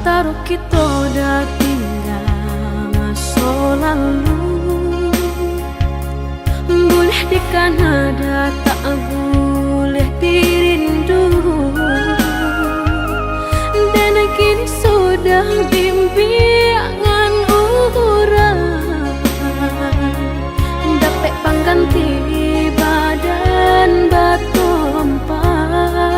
taruh kita udah tinggal masa lalu. Boleh di Kanada tak boleh dirindu. Dan kini sudah bimbingan orang dapat pengganti badan batu empang.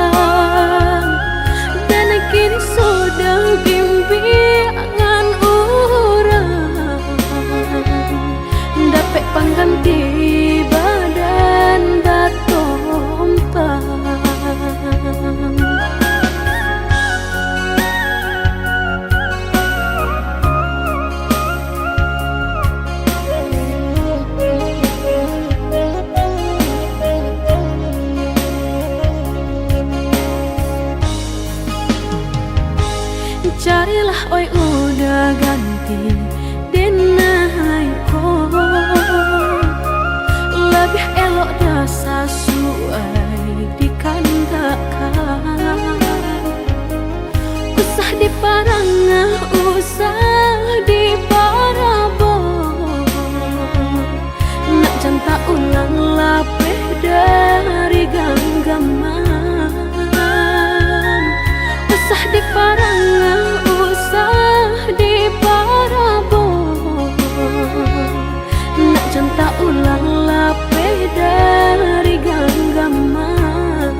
Dan kini sudah bimbingan orang dapat pengganti badan batu empang. Carilah oi udah ganti denai ko, lebih elok dah sesuai dikandakan. Usah di parangah, usah di parabon, nak janta ulang lapeh dari genggaman. Usah di parangah, usah di parabon, nak janta ulang lapeh dari genggaman.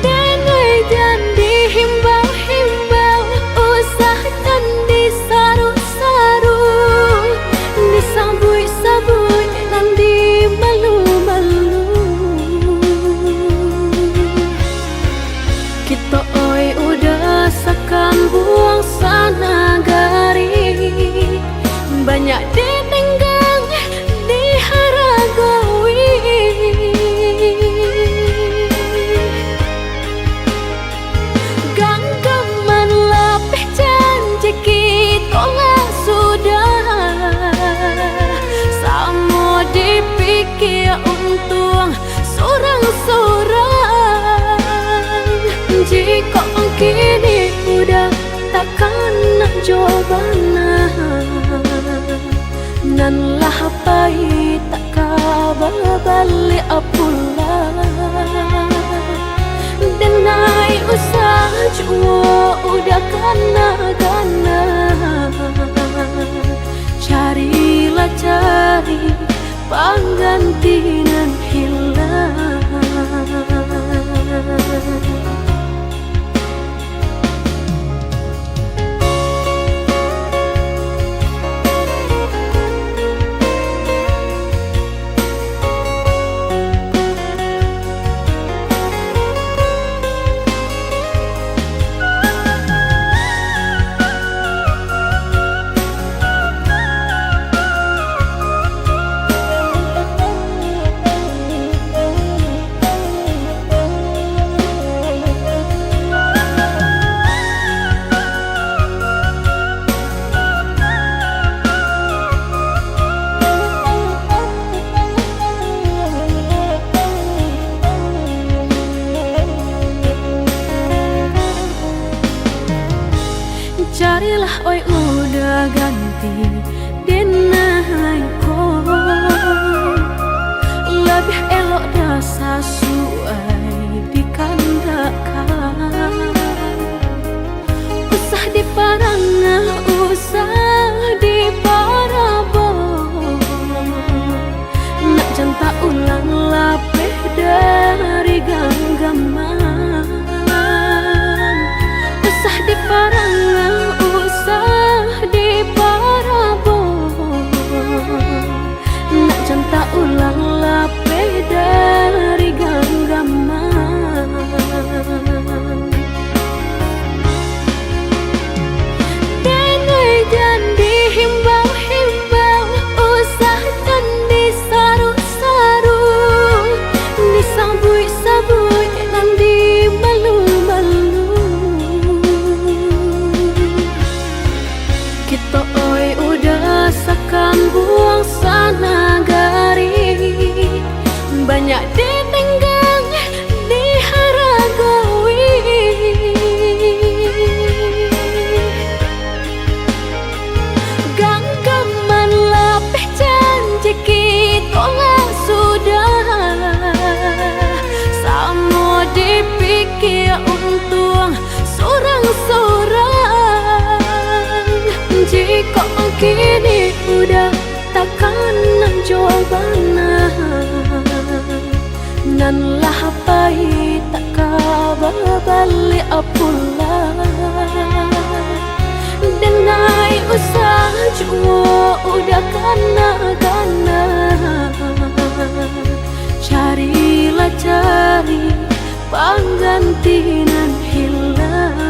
Denai dan dihimbau-himbau, usahakan disaru-saru, disabui-sabui dan dimalu-malu. Kita oi udah sakam buang sana gari, banyak ditenggang diharagawi. Genggaman lapeh janji kita lah sudah, sama dipikir untung sorang-sorang. Jika kini udah takkan nak jawabana, nan lah pahit tak kabar balik pula. Denai usah jua udah gana-gana, carilah cari pengganti nan hilang. Carilah oi udah ganti denai ko, lebih elok dah sesuai dikandakan. Usah di parangah, usah di parabon, nak janta ulang lapeh dari genggaman. Usah di parangah, usah di parabon, nak janta ulang lapeh dari genggaman. balik pula. Denai usah jua udah kana-kana, carilah cari pengganti nan hilang.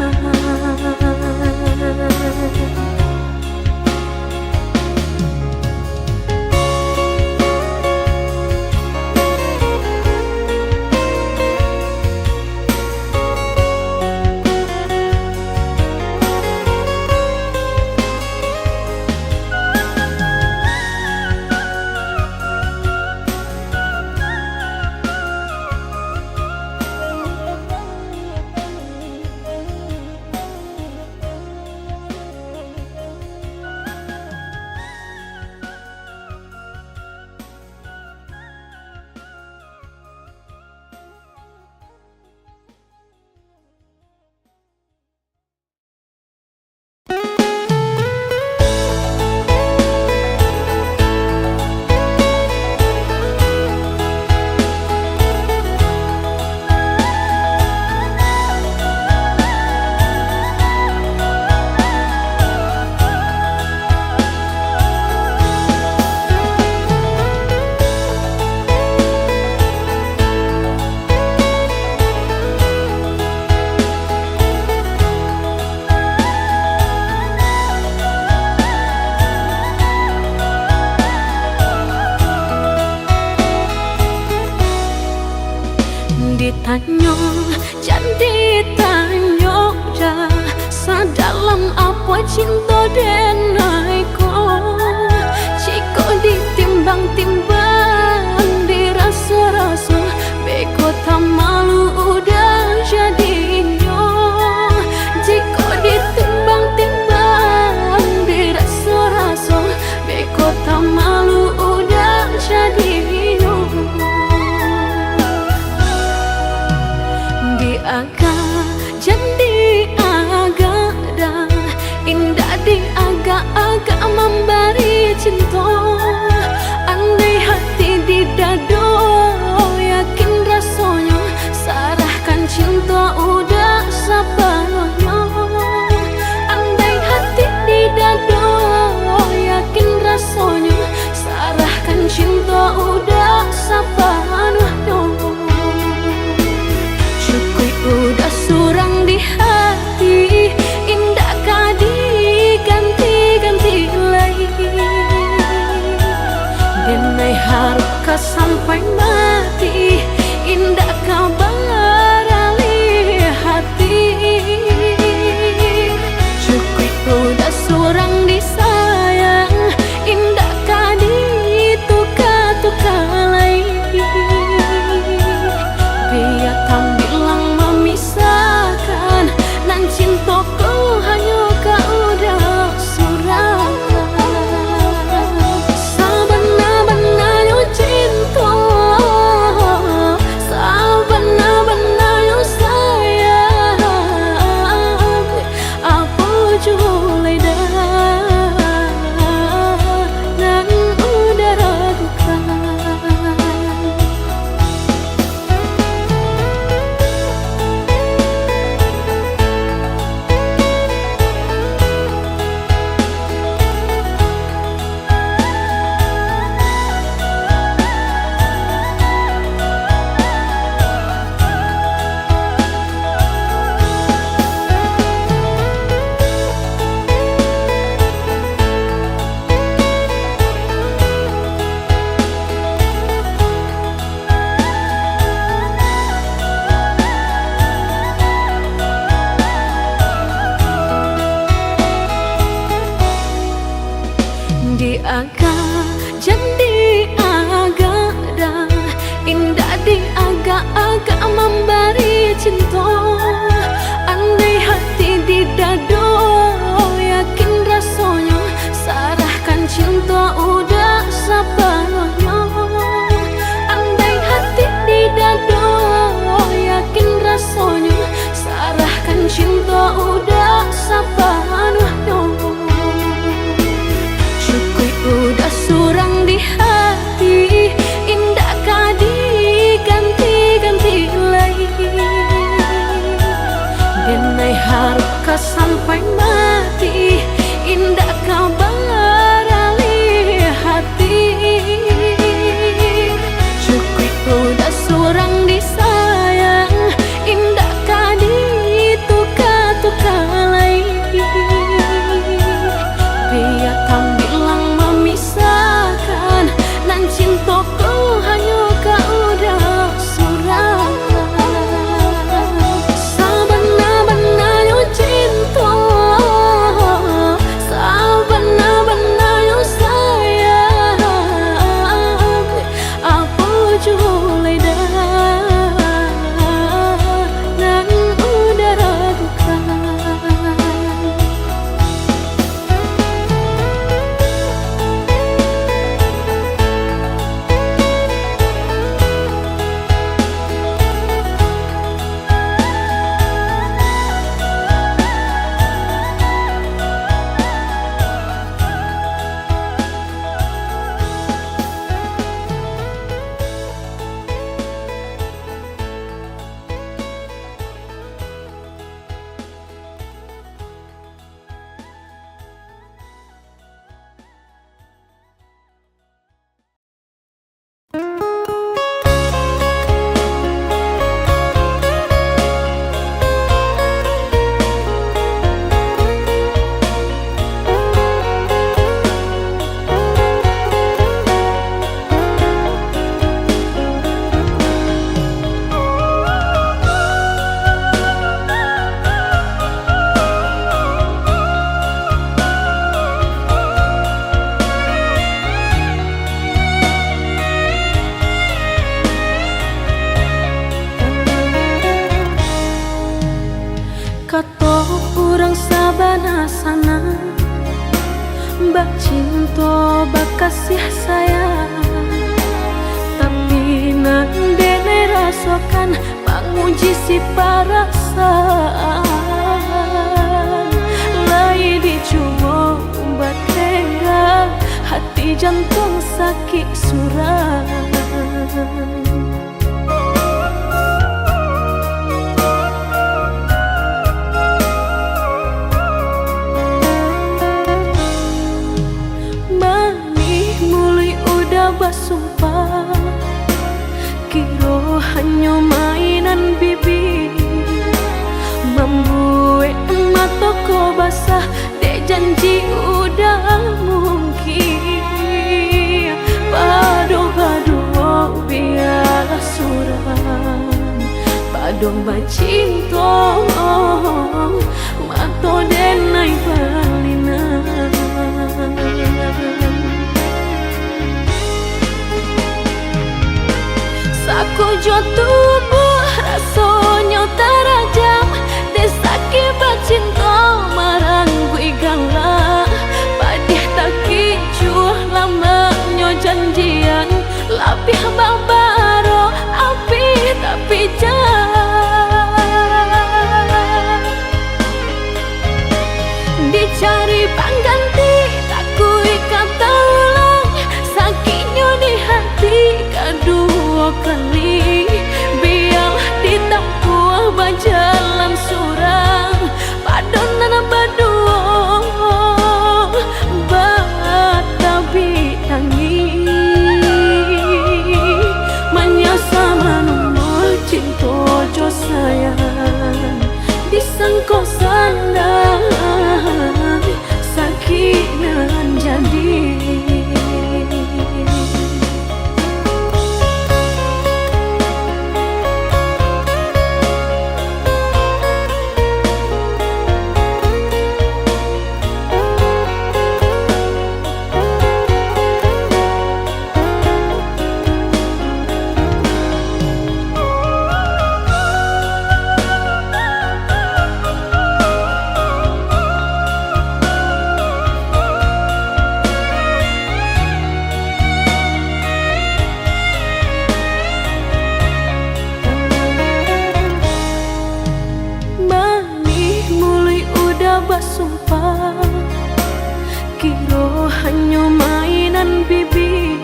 Ditanya, jadi tanya dah, sadalam apa cinta denai ko. Jika ditimbang-timbang, dirasa-rasa, beko tak malu udah jadinya. Jika ditimbang-timbang, dirasa-rasa, beko tak malu udah jadinya. Agak jadi agak dah, indah di agak-agak memberi cinta. Andai hati di dado, yakin rasanya, sarahkan cinta udah sepenuhnya. Andai hati di dado, yakin rasanya, sarahkan cinta udah sepenuhnya. Udah surang di hati, indah kah diganti-ganti lagi. Denai harap sampai mati, indah kah barali hati. Cukup udah surang disayang, indah kah ditukar-tukar lagi. Biar tak bilang memisahkan, nan cintaku hanya kau udah surahkan. Sabana-bananya cinta, sabana kasih sayang, tapi nandene rasakan menguji si perasaan. Lai dicoba tengah, hati jantung sakit suram. Bersumpah kiro hanya mainan bibi, membuat mataku basah dek janji udah mungkin. Padu-padu biarlah suram, padu bacinta mato denai balinan. Aku jo tubuh rasanya terajam, desaki bacinta marang gue galak. Padih tak kicuh lamanya janjian, lapih babaro api tapi jangan dicari pengganti. Tak kui kata ulang sakitnya di hati kedua kali, biar ditempuh berjalan surang padonan berdua batabi tangi menyasa menunggu cinta jo sayang disangko sandang sakinan jadi. Bersumpah kiro hanya mainan bibi,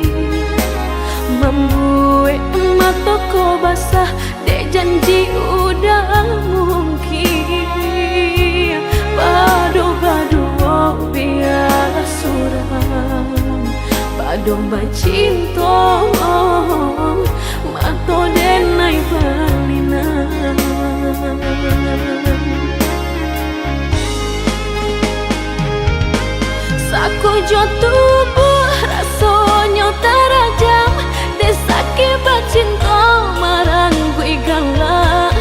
membuat mataku basah dek janji udah mungkin. Padu-padu biarlah suram, padu bacinta mato denai balinan. Aku jo tubuh rasanya terajam, desaki bacinta marang gue galak.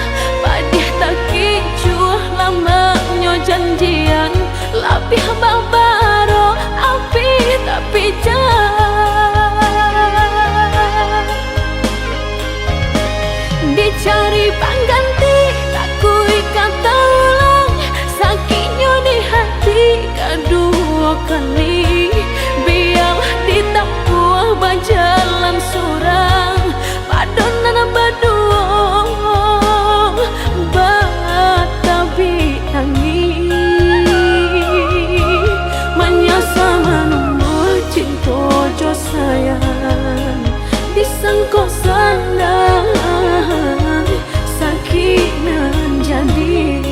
Padih tak kicuh lamanya janjian, lapih babaro api tapi jangan dicari pengganti. Tak kui kata ulang sakitnya di hati kedua kali, biar ditempuh berjalan surang padonan berdua batabi tangi menyasa menunggu cinta jo sayang disangko sandang sakinan jadi.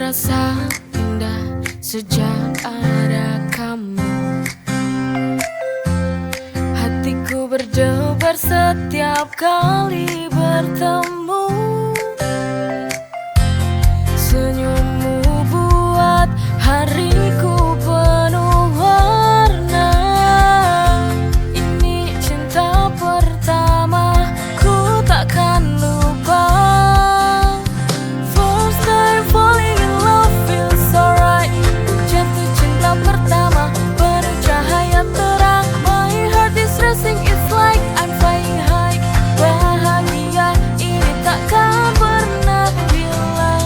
terasa indah sejak ada kamu. Hatiku berdebar setiap kali bertemu. Senyummu buat hariku penuh warna. Ini cinta pertama, ku takkan lupa. First time falling in love feels so right. Jatuh cinta pertama, penuh cahaya terang. My heart is racing, it's like I'm flying high. Bahagia ini takkan pernah hilang.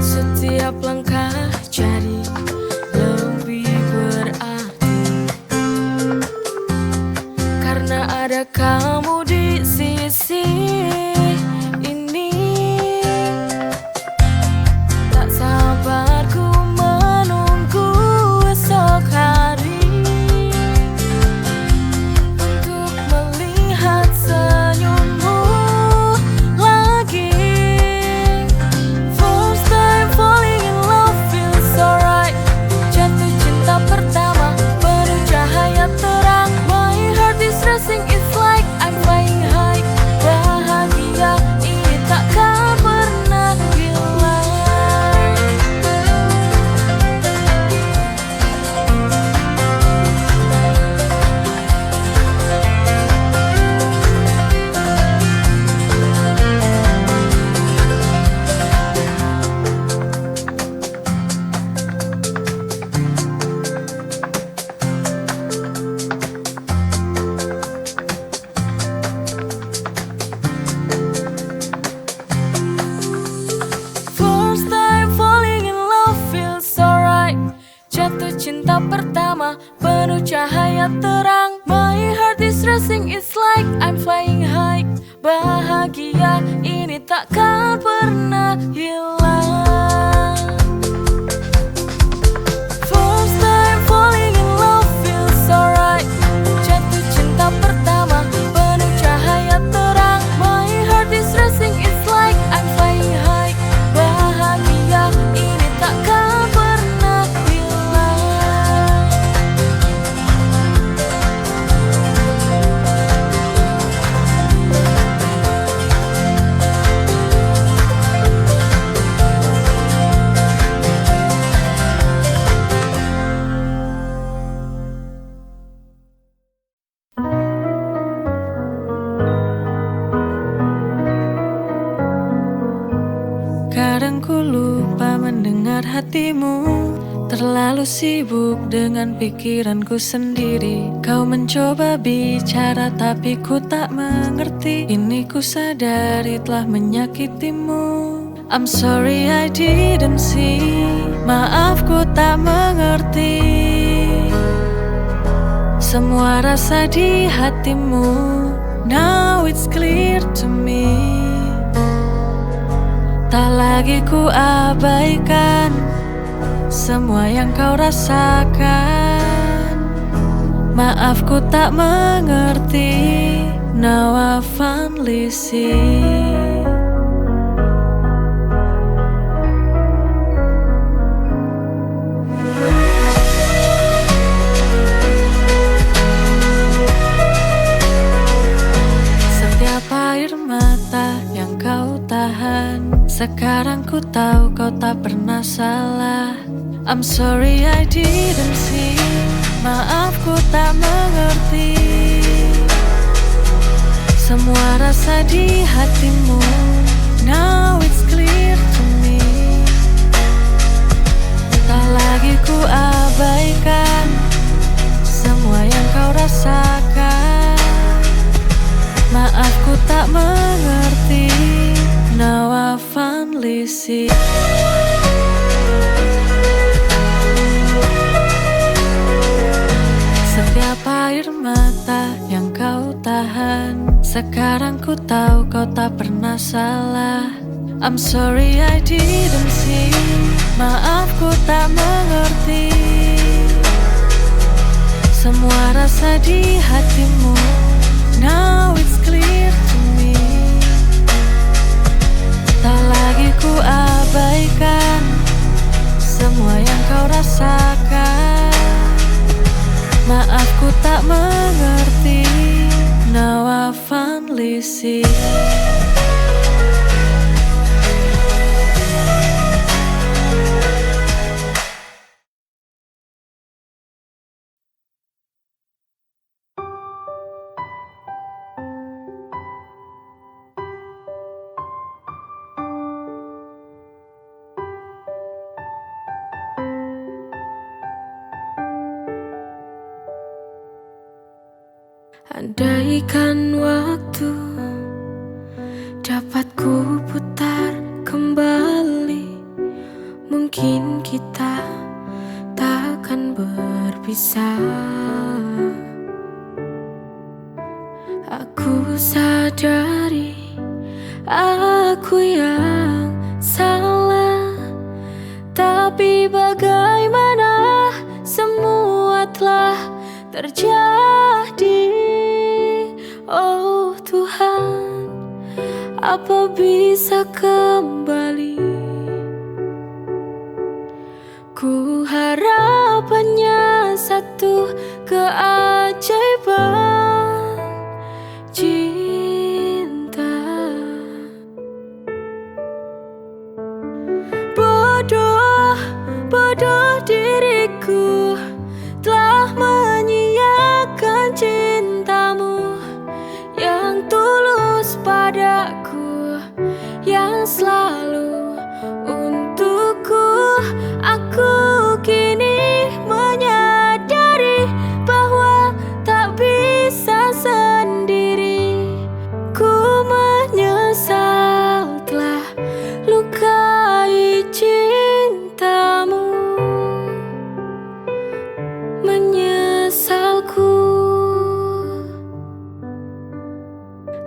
Setiap langkah jadi lebih berarti karena ada kamu di sisi ini. Tak sabar ku menunggu esok hari untuk melihat senyummu lagi. First time falling in love feels so right. Jatuh cinta pertama, penuh cahaya terang. My heart is racing, it's like I'm flying high. Bahagia ini takkan pernah hilang. First time falling in love feels so right. Jatuh cinta pertama, penuh cahaya terang. My heart is racing, it's like I'm flying high. Bahagia ini takkan pernah hilang. First time falling in love feels so right. Jatuh cinta pertama, penuh cahaya terang. My heart is racing, it's like I'm flying high. Bahagia ini takkan pernah hilang. Kadang ku lupa mendengar hatimu, terlalu sibuk dengan pikiranku sendiri. Kau mencoba bicara tapi ku tak mengerti. Ini ku sadari telah menyakitimu. I'm sorry I didn't see. Maaf ku tak mengerti semua rasa di hatimu. Now it's clear to me. Tak lagi ku abaikan semua yang kau rasakan. Maaf ku tak mengerti. Now I finally see. Setiap air mata yang kau tahan, sekarang ku tahu kau tak pernah salah. I'm sorry I didn't see. Maaf ku tak mengerti semua rasa di hatimu. Now it's clear to me. Tak lagi ku abaikan semua yang kau rasakan. Maaf ku tak mengerti. Now I finally see. Setiap air mata yang kau tahan, Sekarang ku tahu kau tak pernah salah. I'm sorry I didn't see. Maaf ku tak mengerti semua rasa di hatimu. Now it's clear to me. Tak lagi ku abaikan semua yang kau rasakan. Maaf ku tak mengerti. Now I finally see. Andaikan waktu dapat ku putar kembali, mungkin kita takkan berpisah. Aku sadari aku yang salah, tapi bagaimana semua telah terjadi. Oh Tuhan, apa bisa kembali? Ku harap hanya satu keajaiban cinta. Bodoh diriku telah menyia-nyiakan cintamu yang tulus padaku, yang selalu untukku. Aku kini menyadari bahwa tak bisa sendiri. Ku menyesal telah lukai cintamu. Menyesalku.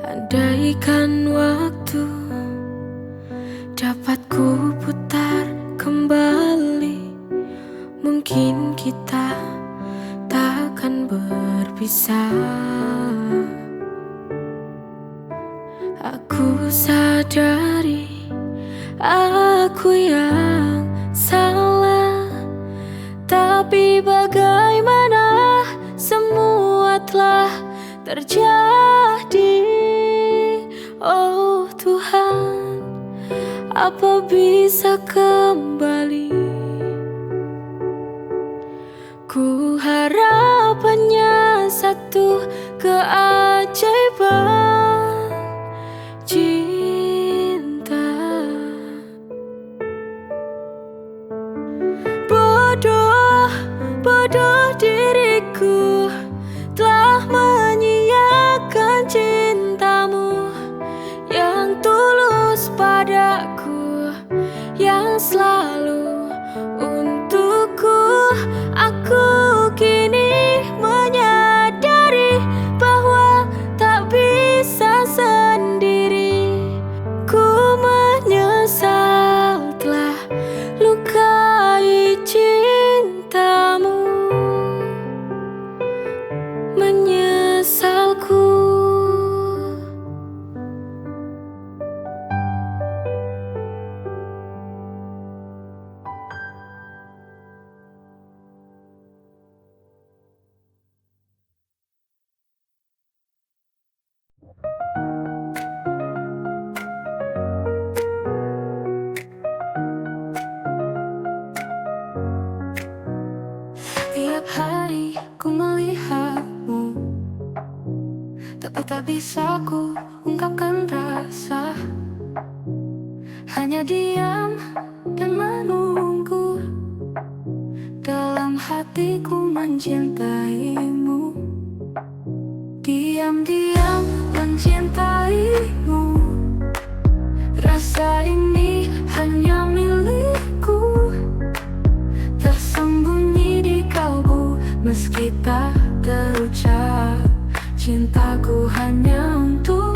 Andaikan waktu dapat ku putar kembali, mungkin kita takkan berpisah. Aku sadari aku yang salah, tapi bagaimana semua telah terjadi. Oh Tuhan, apa bisa kembali? Ku harap hanya satu keajaiban cinta. Bodoh diriku telah menyia-nyiakan cintamu yang tulus padaku, yang selalu untukku. Aku kini menyadari bahwa tak bisa sendiri. Ku menyesal telah lukai cintamu. Menyesalku. Tiap hari ku melihatmu, tapi tak bisa ku ungkapkan rasa. Hanya diam dan menunggu. Dalam hatiku mencintaimu, diam-diam mencintaimu. Rasa ini hanya milikku, tersembunyi di kalbu. Meski tak terucap, cintaku hanya untuk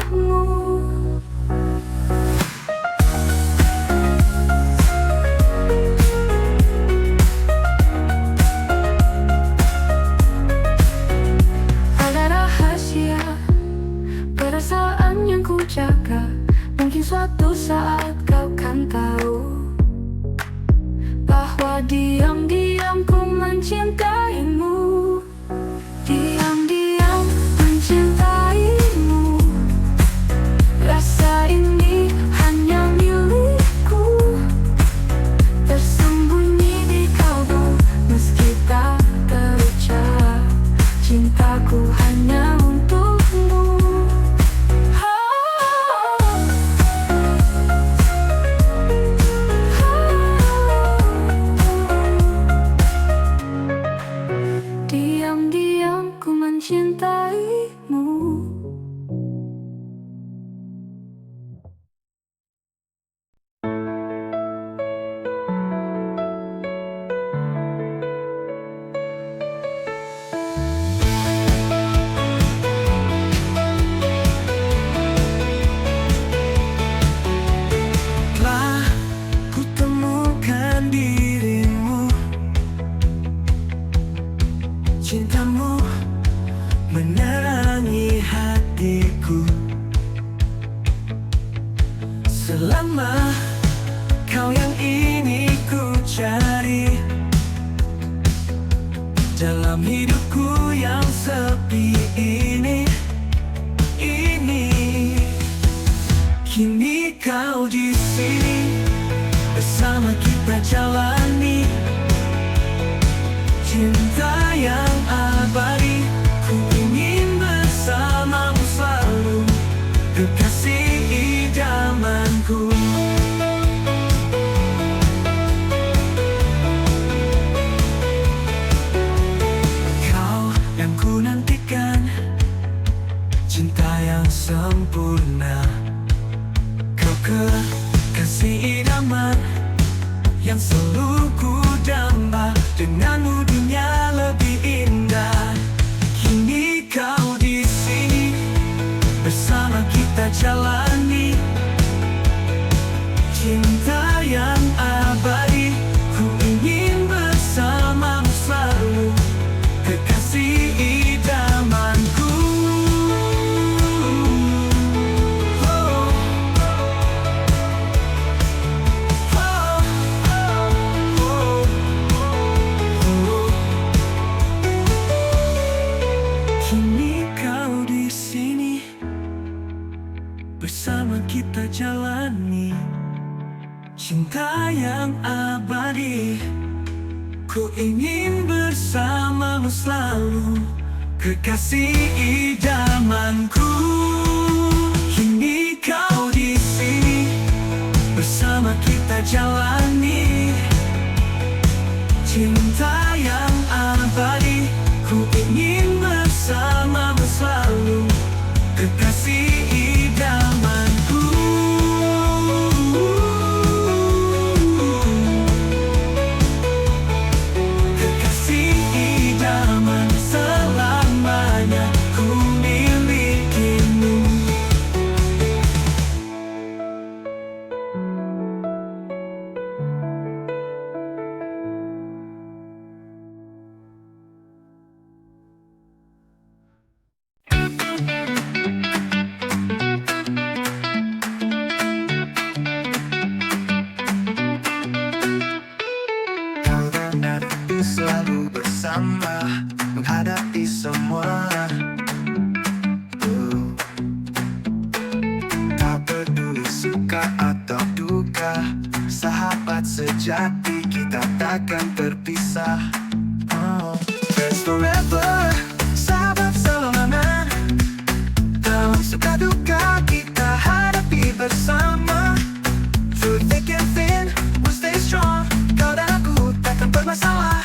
suatu saat kau kan tahu bahwa diam-diam ku mencintaimu. Diam-diam mencintaimu. Rasa ini hanya milikku, tersembunyi di kalbu meski tak terucap. Cintaku hanya untukmu. Diam-diam ku mencintaimu. Telah kutemukan dirimu, cintamu menerangi hatiku. Selama kau yang ini ku cari dalam hidupku yang sepi ini. Kini kau di sini bersama kita jalani cinta yang abadi. Ku ingin bersamamu selalu, kekasih idamanku. Kau yang ku nantikan, cinta yang sempurna. Kau kekasih idaman yang selalu ku damba. Denganmu dunia lebih indah. Kini kau di sini bersama kita jalani cinta yang abadi. Ku ingin bersamamu selalu, kekasih idamanku. Kini kau di sini bersama kita jalani cinta yang abadi. Ku ingin bersamamu selalu, kekasih idamanku. Kini kau di sini bersama kita jalani cinta yang abadi. Ku ingin bersamamu selalu, kekasih idamanku. Kekasih idaman selamanya ku milikimu. Selalu bersama menghadapi semua. Tak peduli suka atau duka, sahabat sejati kita takkan terpisah. Friends forever, sahabat selamanya. Dalam suka duka kita hadapi bersama. Through thick and thin, we'll stay strong. Kau dan aku takkan bermasalah.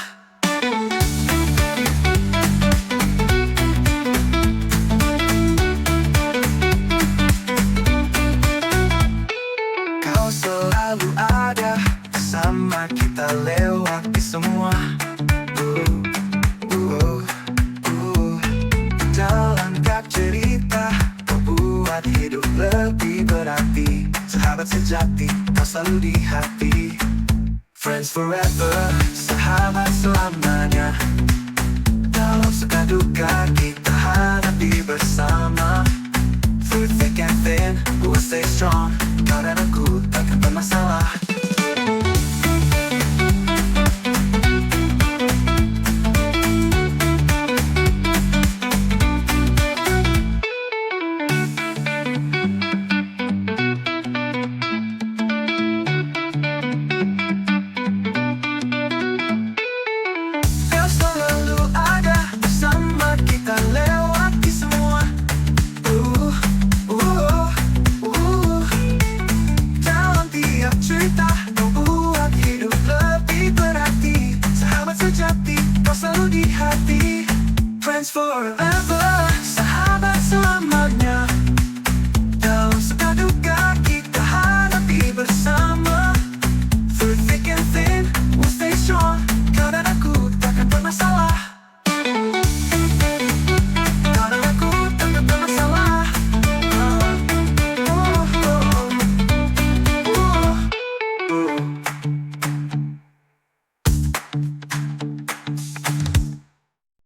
Kau selalu ada bersama kita lewati semua. Dalam gap cerita kau buat hidup lebih berarti. Sahabat sejati kau selalu di hati. Friends forever, sahabat selamanya. Dalam suka duka kita hadapi bersama. Through thick and thin, we'll stay strong. Kau dan